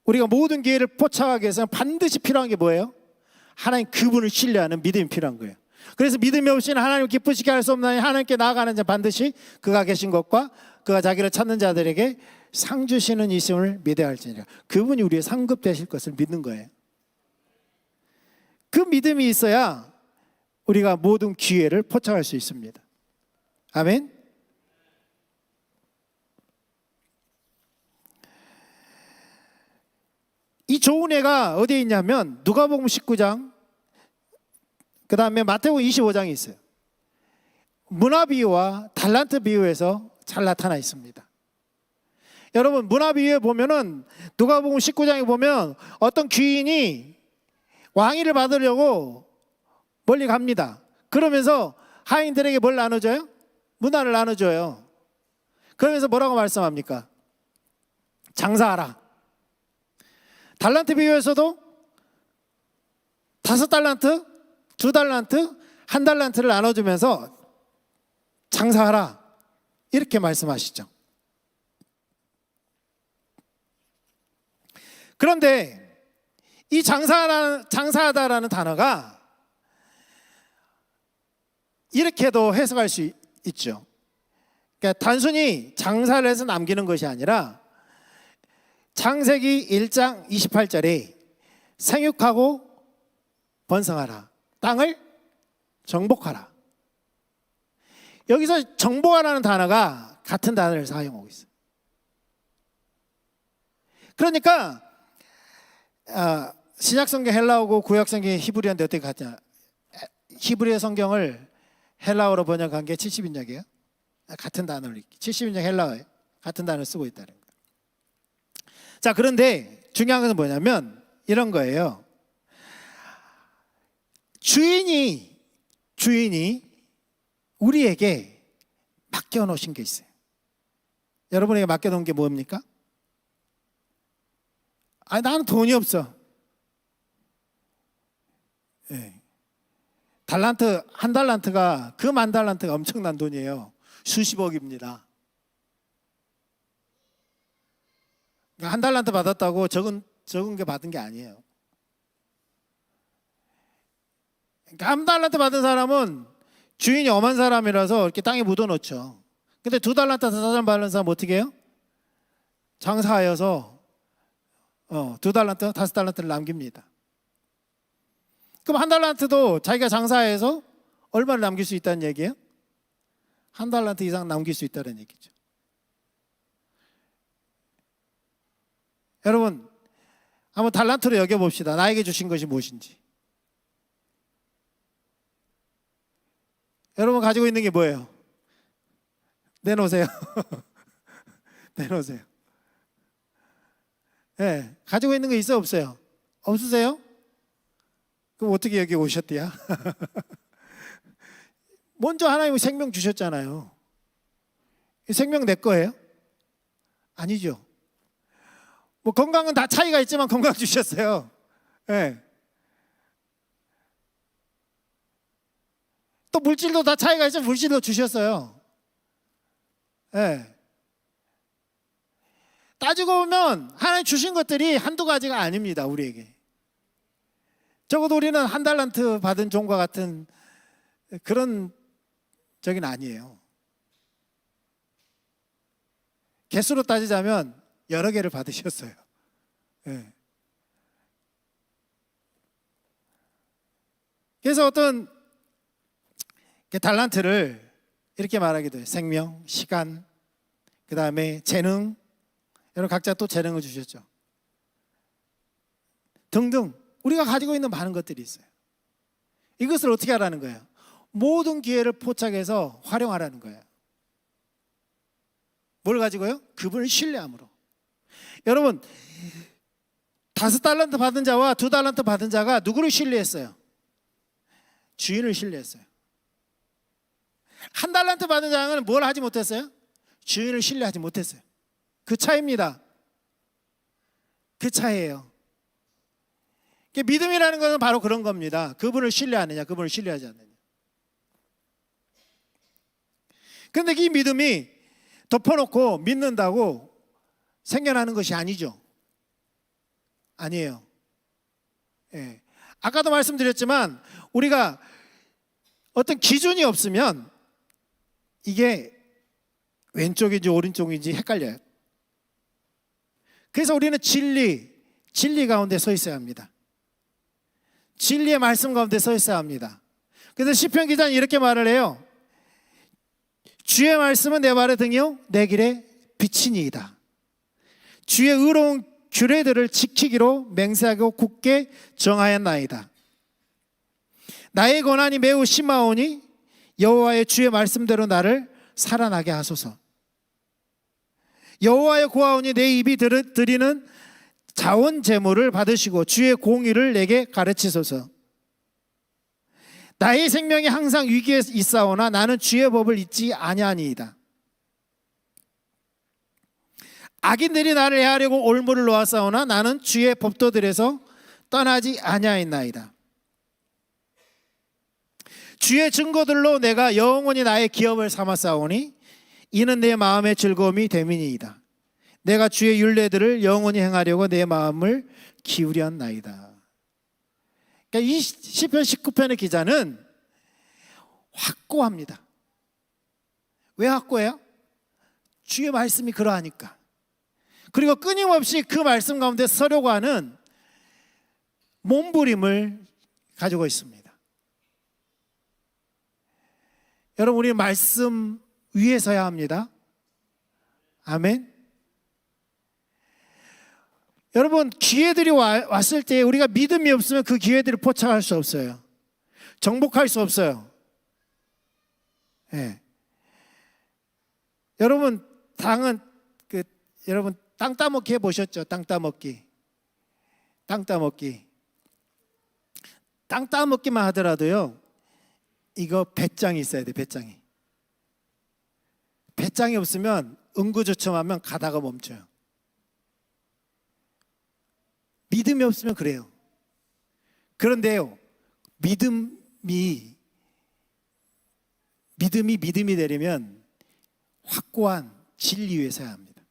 우리가 모든 기회를 포착하기 위해서는 반드시 필요한 게 뭐예요? 하나님 그분을 신뢰하는 믿음이 필요한 거예요. 그래서 믿음이 없이는 하나님을 기쁘시게 할 수 없나니 하나님께 나아가는 자 반드시 그가 계신 것과 그가 자기를 찾는 자들에게 상 주시는 이심을 믿어야 할지니라. 그분이 우리의 상급 되실 것을 믿는 거예요. 그 믿음이 있어야 우리가 모든 기회를 포착할 수 있습니다. 아멘. 이 좋은 애가 어디에 있냐면 누가복음 19장 그 다음에 마태복음 25장이 있어요. 문화 비유와 달란트 비유에서 잘 나타나 있습니다. 여러분 문화 비유에 보면은 누가복음 19장에 보면 어떤 귀인이 왕위를 받으려고 멀리 갑니다. 그러면서 하인들에게 뭘 나눠줘요? 문화를 나눠줘요. 그러면서 뭐라고 말씀합니까? 장사하라. 달란트 비유에서도 5달란트, 2달란트, 1달란트를 나눠주면서 장사하라 이렇게 말씀하시죠. 그런데 이 장사하다라는 단어가 이렇게도 해석할 수 있죠. 그러니까 단순히 장사를 해서 남기는 것이 아니라 창세기 1장 28절에 생육하고 번성하라. 땅을 정복하라. 여기서 정복하라는 단어가 같은 단어를 사용하고 있어요. 그러니까 신약성경 헬라어고 구약성경 히브리어인데 어떻게 같냐? 히브리어 성경을 헬라어로 번역한 게 70인역이에요. 같은 단어를 70인역 헬라어에 같은 단어를 쓰고 있다는 거예요. 자, 그런데 중요한 것은 뭐냐면 이런 거예요. 주인이 우리에게 맡겨놓으신 게 있어요. 여러분에게 맡겨놓은 게 뭡니까? 아니 나는 돈이 없어. 네. 달란트 한 달란트가 그 10,000달란트가 엄청난 돈이에요. 수십억입니다. 한 달란트 받았다고 적은 게 받은 게 아니에요. 그러니까 한 달란트 받은 사람은 주인이 엄한 사람이라서 이렇게 땅에 묻어놓죠. 근데 2달란트 5달란트 받는 사람 어떻게 해요? 장사하여서 2달란트 5달란트를 남깁니다. 그럼 1달란트도 자기가 장사해서 얼마를 남길 수 있다는 얘기예요? 1달란트 이상 남길 수 있다는 얘기죠. 여러분 한번 달란트로 여겨봅시다. 나에게 주신 것이 무엇인지. 여러분 가지고 있는 게 뭐예요? 내놓으세요. 내놓으세요. 네, 가지고 있는 거 있어요 없어요? 없으세요? 그럼 어떻게 여기 오셨대요? 먼저 하나님이 생명 주셨잖아요. 이 생명 내 거예요? 아니죠. 뭐 건강은 다 차이가 있지만 건강 주셨어요. 네. 또 물질도 다 차이가 있지만 물질도 주셨어요. 네. 따지고 보면 하나님 주신 것들이 한두 가지가 아닙니다. 우리에게. 적어도 우리는 1달란트 받은 종과 같은 그런 적은 아니에요. 개수로 따지자면 여러 개를 받으셨어요. 네. 그래서 어떤 달란트를 이렇게 말하기도 해요. 생명, 시간, 그 다음에 재능, 여러분 각자 또 재능을 주셨죠. 등등 우리가 가지고 있는 많은 것들이 있어요. 이것을 어떻게 하라는 거예요? 모든 기회를 포착해서 활용하라는 거예요. 뭘 가지고요? 그분을 신뢰함으로. 여러분 5달란트 받은 자와 2달란트 받은 자가 누구를 신뢰했어요? 주인을 신뢰했어요. 1달란트 받은 자는 뭘 하지 못했어요? 주인을 신뢰하지 못했어요. 그 차이입니다. 그 차이예요. 믿음이라는 것은 바로 그런 겁니다. 그분을 신뢰하느냐, 그분을 신뢰하지 않느냐. 그런데 이 믿음이 덮어놓고 믿는다고 생겨나는 것이 아니죠. 아니에요. 예. 아까도 말씀드렸지만 우리가 어떤 기준이 없으면 이게 왼쪽인지 오른쪽인지 헷갈려요. 그래서 우리는 진리 가운데 서 있어야 합니다. 진리의 말씀 가운데 서 있어야 합니다. 그래서 시편 기자는 이렇게 말을 해요. 주의 말씀은 내 발의 등이요 내 길에 빛이니이다. 주의 의로운 규례들을 지키기로 맹세하고 굳게 정하였나이다. 나의 고난이 매우 심하오니 여호와의 주의 말씀대로 나를 살아나게 하소서. 여호와의 고하오니 내 입이 드리는 자원 제물을 받으시고 주의 공의를 내게 가르치소서. 나의 생명이 항상 위기에 있사오나 나는 주의 법을 잊지 아니하니이다. 악인들이 나를 해하려고 올무를 놓았사오나 나는 주의 법도들에서 떠나지 아니하였나이다. 주의 증거들로 내가 영원히 나의 기업을 삼았사오니 이는 내 마음의 즐거움이 됨이니이다. 내가 주의 율례들을 영원히 행하려고 내 마음을 기울였나이다. 그러니까 이 시편 19편의 기자는 확고합니다. 왜 확고해요? 주의 말씀이 그러하니까. 그리고 끊임없이 그 말씀 가운데 서려고 하는 몸부림을 가지고 있습니다. 여러분 우리 말씀 위에 서야 합니다. 아멘. 여러분 기회들이 왔을 때 우리가 믿음이 없으면 그 기회들을 포착할 수 없어요. 정복할 수 없어요. 예. 여러분 당은 여러분 땅 따먹기 해보셨죠? 땅 따먹기. 땅 따먹기만 하더라도요. 이거 배짱이 있어야 돼. 배짱이 없으면 응구주춤하면 가다가 멈춰요. 믿음이 없으면 그래요. 그런데요, 믿음이 되려면 확고한 진리 위에 서야 합니다.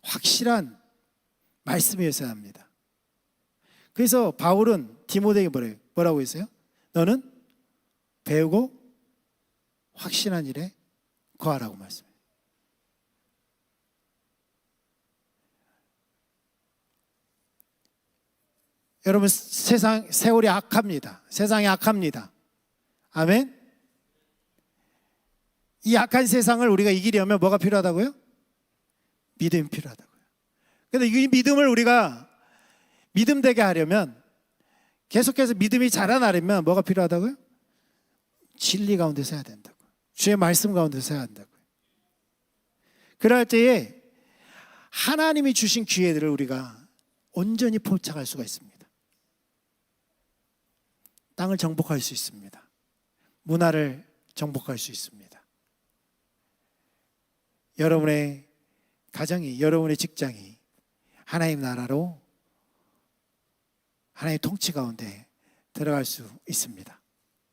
확실한 말씀 위에 서야 합니다. 그래서 바울은 디모데에게 뭐라고 했어요? 너는 배우고 확신한 일에 거하라고 말씀해요. 여러분 세월이 악합니다. 세상이 악합니다. 아멘. 이 악한 세상을 우리가 이기려면 뭐가 필요하다고요? 믿음이 필요하다고요. 그런데 이 믿음을 우리가 믿음되게 하려면 계속해서 믿음이 자라나려면 뭐가 필요하다고요? 진리 가운데 서야 된다고요. 주의 말씀 가운데 서야 한다고요. 그럴 때에 하나님이 주신 기회들을 우리가 온전히 포착할 수가 있습니다. 땅을 정복할 수 있습니다. 문화를 정복할 수 있습니다. 여러분의 가정이, 여러분의 직장이 하나님 나라로 하나님의 통치 가운데 들어갈 수 있습니다.